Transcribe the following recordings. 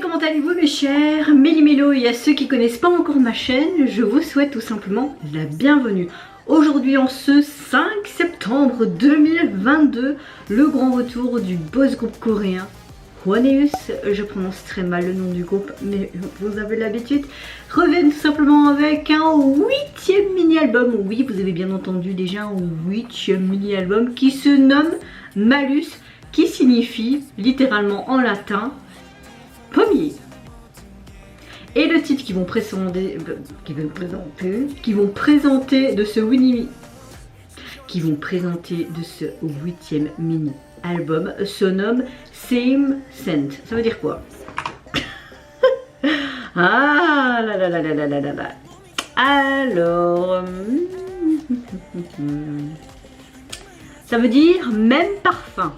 Comment allez-vous mes chers Méli-Mélo, et à ceux qui connaissent pas encore ma chaîne, je vous souhaite tout simplement la bienvenue. Aujourd'hui en ce 5 septembre 2022, le grand retour du boss groupe coréen Hwaneus, je prononce très mal le nom du groupe mais vous avez l'habitude, revient tout simplement avec un 8e mini-album. Oui, vous avez bien entendu, déjà un 8e mini-album qui se nomme Malus, qui signifie littéralement en latin pommier. Et le titre qu'ils vont présenter de ce 8e mini album se nomme Same Scent. Ça veut dire quoi? Ah là là là là là là là là. Alors, ça veut dire même parfum.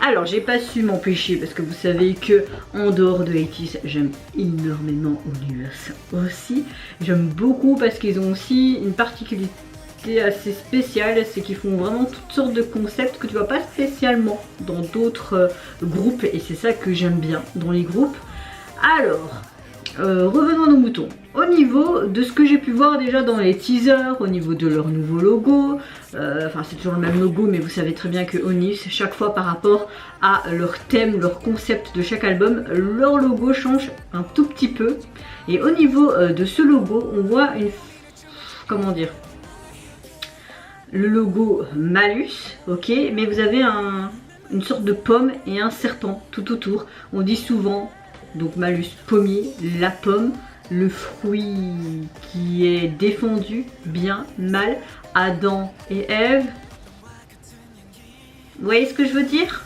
Alors j'ai pas su m'empêcher parce que vous savez que en dehors de 80's j'aime énormément Universe aussi. J'aime beaucoup parce qu'ils ont aussi une particularité assez spéciale, c'est qu'ils font vraiment toutes sortes de concepts que tu vois pas spécialement dans d'autres groupes, et c'est ça que j'aime bien dans les groupes. Alors revenons à nos moutons. Au niveau de ce que j'ai pu voir déjà dans les teasers, au niveau de leur nouveau logo, enfin c'est toujours le même logo, mais vous savez très bien que Onis, chaque fois par rapport à leur thème, leur concept de chaque album, leur logo change un tout petit peu. Et au niveau de ce logo, on voit une... comment dire, le logo Malus, ok, mais vous avez une sorte de pomme et un serpent tout autour. On dit souvent, donc Malus, pommier, la pomme, le fruit qui est défendu, bien, mal, Adam et Ève. Vous voyez ce que je veux dire?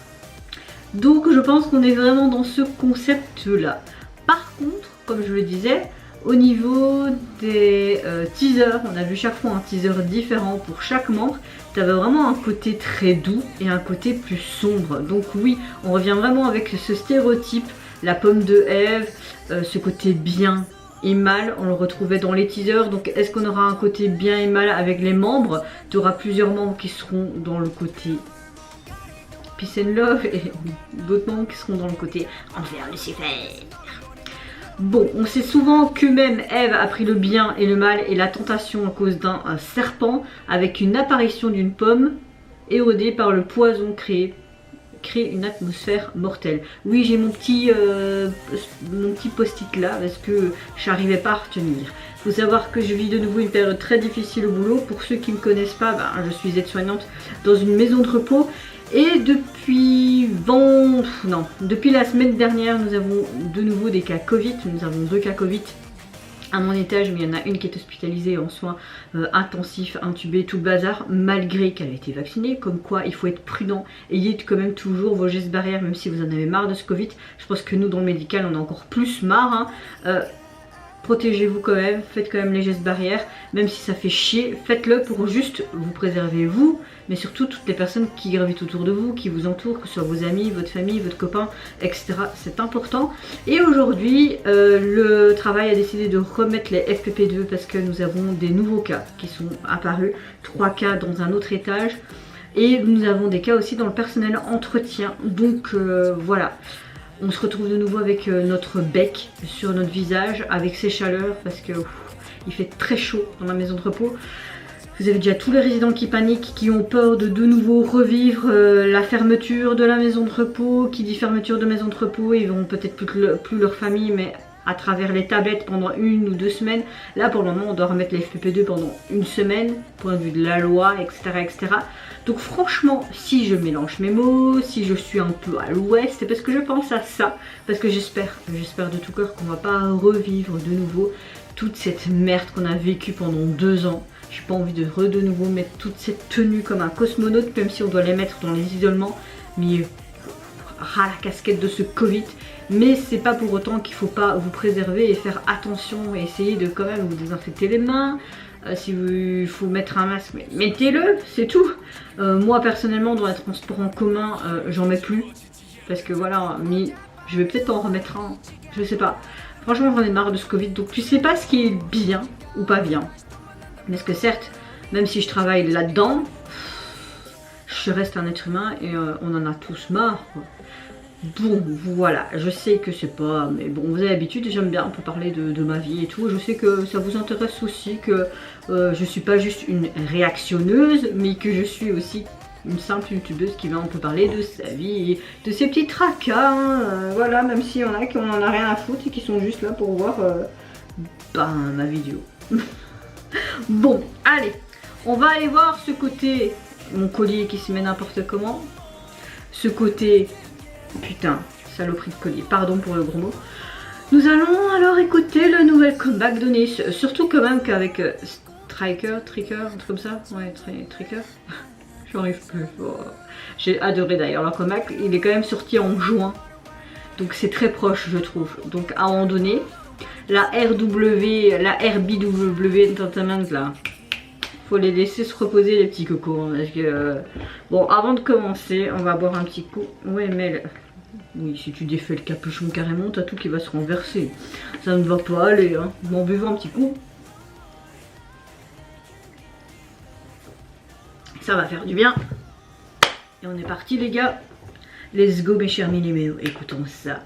Donc je pense qu'on est vraiment dans ce concept là. Par contre, comme je le disais, au niveau des teasers, on a vu chaque fois un teaser différent pour chaque membre. Tu avais vraiment un côté très doux et un côté plus sombre. Donc oui, on revient vraiment avec ce stéréotype, la pomme de Ève, ce côté bien et mal, on le retrouvait dans les teasers. Donc est-ce qu'on aura un côté bien et mal avec les membres? Tu auras plusieurs membres qui seront dans le côté Peace and Love et d'autres membres qui seront dans le côté envers Lucifer. Bon, on sait souvent que même Ève a pris le bien et le mal et la tentation à cause d'un serpent, avec une apparition d'une pomme érodée par le poison créé une atmosphère mortelle. Oui, j'ai mon petit post-it là parce que j'arrivais pas à retenir. Faut savoir que je vis de nouveau une période très difficile au boulot. Pour ceux qui ne me connaissent pas, je suis aide-soignante dans une maison de repos. Et depuis la semaine dernière, nous avons de nouveau des cas Covid. Nous avons 2 cas Covid à mon étage, mais il y en a une qui est hospitalisée en soins intensifs, intubée, tout le bazar, malgré qu'elle a été vaccinée. Comme quoi il faut être prudent, ayez quand même toujours vos gestes barrières, même si vous en avez marre de ce Covid. Je pense que nous dans le médical on a encore plus marre, hein. Protégez-vous quand même, faites quand même les gestes barrières, même si ça fait chier, faites-le pour juste vous préserver vous, mais surtout toutes les personnes qui gravitent autour de vous, qui vous entourent, que ce soit vos amis, votre famille, votre copain, etc. C'est important. Et aujourd'hui, le travail a décidé de remettre les FPP2 parce que nous avons des nouveaux cas qui sont apparus, 3 cas dans un autre étage, et nous avons des cas aussi dans le personnel entretien, donc voilà. On se retrouve de nouveau avec notre bec sur notre visage, avec ces chaleurs, parce que il fait très chaud dans la maison de repos. Vous avez déjà tous les résidents qui paniquent, qui ont peur de nouveau revivre la fermeture de la maison de repos. Qui dit fermeture de maison de repos, ils verront peut-être plus leur famille, mais à travers les tablettes pendant 1 ou 2 semaines. Là pour le moment on doit remettre les FPP2 pendant 1 semaine, point de vue de la loi, etc. etc. Donc franchement, si je mélange mes mots, si je suis un peu à l'ouest, c'est parce que je pense à ça. Parce que j'espère de tout cœur qu'on va pas revivre de nouveau toute cette merde qu'on a vécue pendant 2 ans. J'ai pas envie de nouveau mettre toute cette tenue comme un cosmonaute, même si on doit les mettre dans les isolements. Mais ras la casquette de ce Covid. Mais c'est pas pour autant qu'il faut pas vous préserver et faire attention et essayer de quand même vous désinfecter les mains. Si il faut mettre un masque, mettez-le, c'est tout. Moi personnellement dans les transports en commun, j'en mets plus. Parce que voilà, mais je vais peut-être en remettre un, je sais pas. Franchement j'en ai marre de ce Covid, donc tu sais pas ce qui est bien ou pas bien. Parce que certes, même si je travaille là-dedans, je reste un être humain et on en a tous marre, quoi. Bon, voilà, je sais que c'est pas... Mais bon, vous avez l'habitude, j'aime bien un peu parler de ma vie et tout. Je sais que ça vous intéresse aussi, que je suis pas juste une réactionneuse, mais que je suis aussi une simple youtubeuse qui va un peu parler de sa vie, de ses petits tracas, hein, voilà, même s'il y en a qui en a rien à foutre et qui sont juste là pour voir ma vidéo. Bon, allez, on va aller voir ce côté, mon collier qui se met n'importe comment, ce côté... Putain, saloperie de collier, pardon pour le gros mot. Nous allons alors écouter le nouvel comeback de Nice. Surtout quand même qu'avec Tricker, un truc comme ça. Ouais, Tricker. J'en arrive plus. Oh. J'ai adoré d'ailleurs leur comeback. Il est quand même sorti en juin. Donc c'est très proche je trouve. Donc à un moment donné, la RBW Entertainment là. Faut les laisser se reposer les petits cocos hein, parce que bon, avant de commencer on va boire un petit coup. Ouais mais oui, si tu défais le capuchon carrément t'as tout qui va se renverser, ça ne va pas aller hein. Bon, buvons un petit coup, ça va faire du bien et on est parti les gars. Let's go mes chers Milliméo, écoutons ça.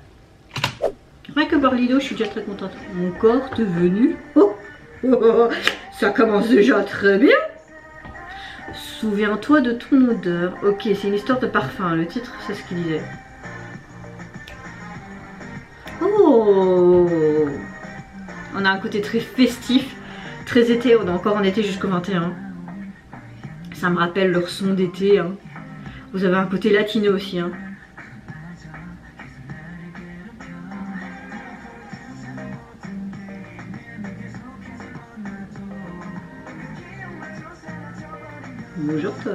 Rien que par Lido je suis déjà très contente. Mon corps te venu. Oh, oh, oh. Ça commence déjà très bien. Souviens-toi de ton odeur. Ok, c'est une histoire de parfum. Le titre, c'est ce qu'il disait. Oh, on a un côté très festif, très été. On est encore en été jusqu'au 21. Ça me rappelle leur son d'été. Hein. Vous avez un côté latino aussi. Hein. Bonjour toi.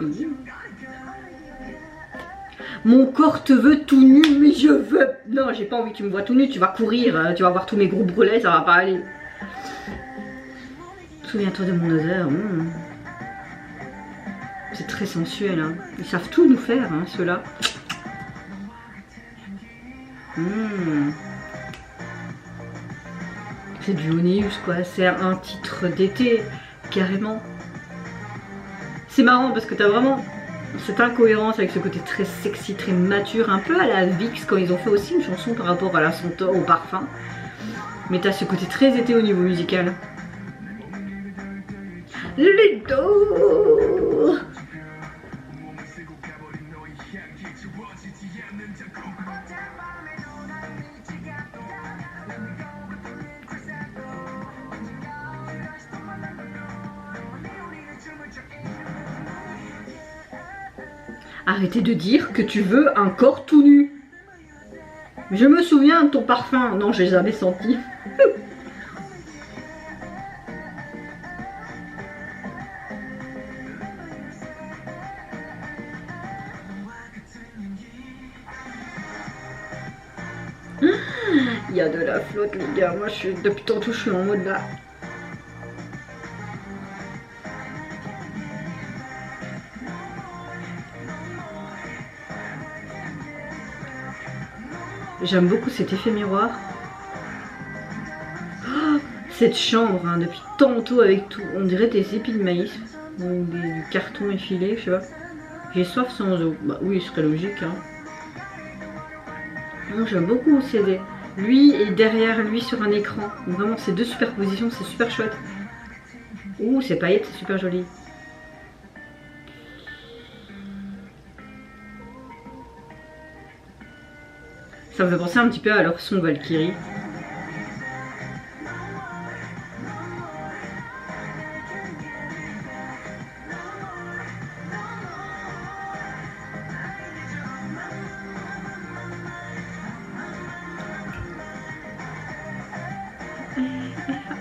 Oui. Mon corps te veut tout nu, mais je veux... Non, j'ai pas envie que tu me vois tout nu, tu vas courir, tu vas voir tous mes gros brûlets, ça va pas aller. Souviens-toi de mon odeur. C'est très sensuel, hein. Ils savent tout nous faire, hein, ceux-là. C'est du Oneus, quoi. C'est un titre d'été, carrément. C'est marrant parce que t'as vraiment cette incohérence avec ce côté très sexy, très mature, un peu à la Vix quand ils ont fait aussi une chanson par rapport à la senteur, au parfum. Mais t'as ce côté très été au niveau musical. Lido. Arrêtez de dire que tu veux un corps tout nu. Je me souviens de ton parfum. Non, j'ai jamais senti. Il y a de la flotte les gars. Moi depuis tantôt je suis en mode là. J'aime beaucoup cet effet miroir. Oh, cette chambre, hein, depuis tantôt avec tout. On dirait des épis de maïs. Ou du carton effilé, je sais pas. J'ai soif sans eau. Bah oui, ce serait logique. Hein. Non, j'aime beaucoup CD. Lui et derrière lui sur un écran. Vraiment, ces deux superpositions, c'est super chouette. Ouh, ces paillettes, c'est super joli. Ça me fait penser un petit peu à leur son Valkyrie.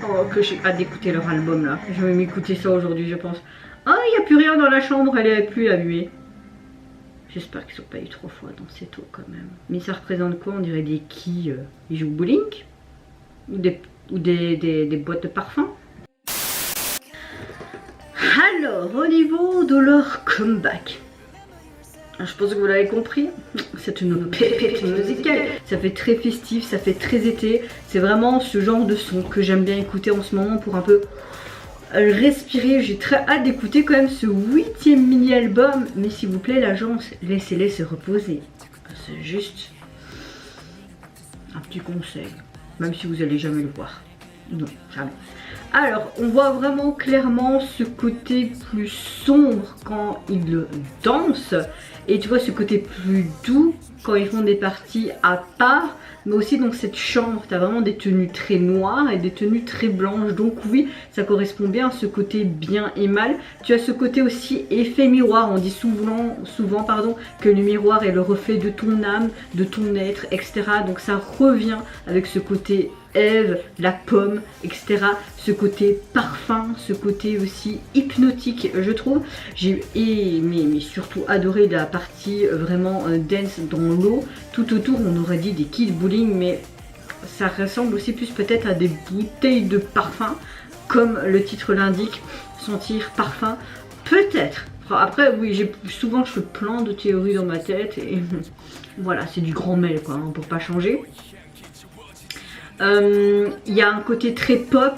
Oh, que j'ai hâte d'écouter leur album là. Je vais m'écouter ça aujourd'hui, je pense. Ah, il n'y a plus rien dans la chambre, elle est plus abîmée. J'espère qu'ils sont pas eu 3 fois dans cette eau quand même. Mais ça représente quoi? On dirait des quilles. Ils jouent au bowling? Ou des boîtes de parfum? Alors, au niveau de leur comeback. Je pense que vous l'avez compris. C'est une pépite musicale. Ça fait très festif, ça fait très été. C'est vraiment ce genre de son que j'aime bien écouter en ce moment pour un peu... respirer. J'ai très hâte d'écouter quand même ce 8e mini-album. Mais s'il vous plaît l'agence, laissez-les se reposer. c'est juste un petit conseil, même si vous allez jamais le voir. Non, jamais. Alors, on voit vraiment clairement ce côté plus sombre quand ils dansent. Et tu vois ce côté plus doux quand ils font des parties à part. Mais aussi dans cette chambre, tu as vraiment des tenues très noires et des tenues très blanches. Donc oui, ça correspond bien à ce côté bien et mal. Tu as ce côté aussi effet miroir. On dit souvent que le miroir est le reflet de ton âme, de ton être, etc. Donc ça revient avec ce côté Ève, la pomme, etc. Ce côté parfum, ce côté aussi hypnotique, je trouve. J'ai mais surtout adoré la partie vraiment dance dans l'eau. Tout autour, on aurait dit des kits bowling, mais ça ressemble aussi plus peut-être à des bouteilles de parfum, comme le titre l'indique, sentir parfum, peut-être. Après, oui, souvent je fais plein de théories dans ma tête et voilà, c'est du grand mail quoi, hein, pour pas changer. Il y a un côté très pop,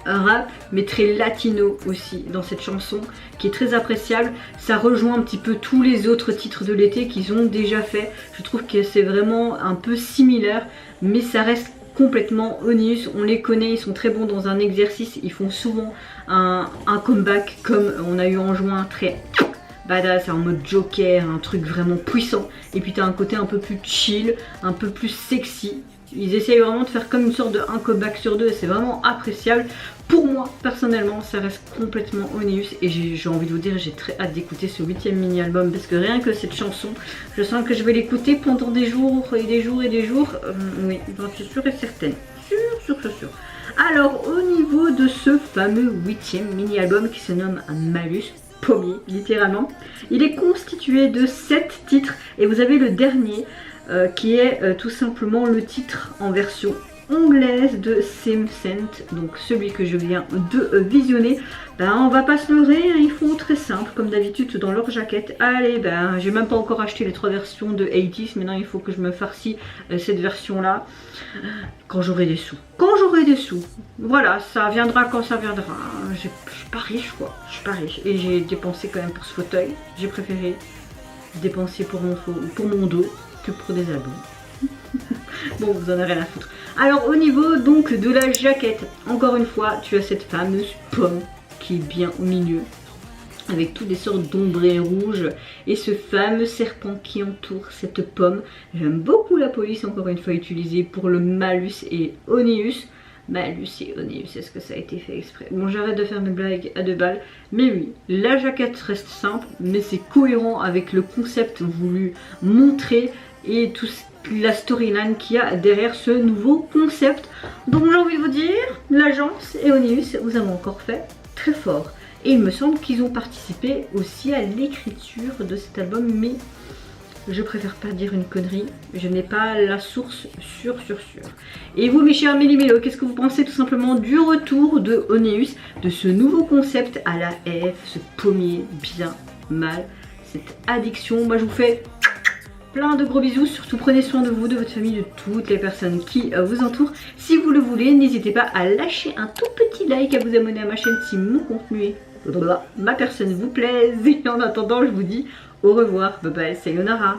rap, mais très latino aussi dans cette chanson, qui est très appréciable. Ça rejoint un petit peu tous les autres titres de l'été qu'ils ont déjà fait. Je trouve que c'est vraiment un peu similaire, mais ça reste complètement Onius. On les connaît, ils sont très bons dans un exercice. Ils font souvent un comeback comme on a eu en juin, très badass, en mode Joker, un truc vraiment puissant. Et puis t'as un côté un peu plus chill, un peu plus sexy. Ils essayent vraiment de faire comme une sorte de un comeback sur deux et c'est vraiment appréciable. Pour moi, personnellement, ça reste complètement Onius et j'ai envie de vous dire, j'ai très hâte d'écouter ce 8e mini-album parce que rien que cette chanson, je sens que je vais l'écouter pendant des jours et des jours et des jours. Oui, j'en suis sûre et certaine. Sûr. Alors, au niveau de ce fameux 8e mini-album qui se nomme Malus, pommier, littéralement, il est constitué de 7 titres et vous avez le dernier qui est tout simplement le titre en version anglaise de Simcent, donc celui que je viens de visionner. On va pas se leurrer, hein, ils font très simple comme d'habitude dans leur jaquette. Allez, j'ai même pas encore acheté les 3 versions de 80s, maintenant il faut que je me farcie cette version là quand j'aurai des sous. Voilà, ça viendra quand ça viendra. Je suis pas riche quoi, je suis pas riche et j'ai dépensé quand même pour ce fauteuil. J'ai préféré dépenser pour mon dos que pour des albums. Bon, vous en avez rien à foutre. Alors au niveau donc de la jaquette, encore une fois, tu as cette fameuse pomme qui est bien au milieu, avec toutes les sortes d'ombrés rouges et ce fameux serpent qui entoure cette pomme. J'aime beaucoup la police, encore une fois, utilisée pour le Malus et Onius. Malus et Onius, est-ce que ça a été fait exprès? Bon, j'arrête de faire mes blagues à 2 balles. Mais oui, la jaquette reste simple, mais c'est cohérent avec le concept voulu montrer et tout la storyline qu'il y a derrière ce nouveau concept. Donc j'ai envie de vous dire, l'agence et Onius vous avez encore fait très fort. Et il me semble qu'ils ont participé aussi à l'écriture de cet album, mais je préfère pas dire une connerie, je n'ai pas la source sûre. Et vous mes chers méli-mélo, qu'est-ce que vous pensez tout simplement du retour de Onius, de ce nouveau concept à la F, ce pommier bien mal, cette addiction? Moi je vous fais plein de gros bisous, surtout prenez soin de vous, de votre famille, de toutes les personnes qui vous entourent. Si vous le voulez, n'hésitez pas à lâcher un tout petit like, à vous abonner à ma chaîne si mon contenu et ma personne vous plaise. Et en attendant, je vous dis au revoir, bye bye, sayonara.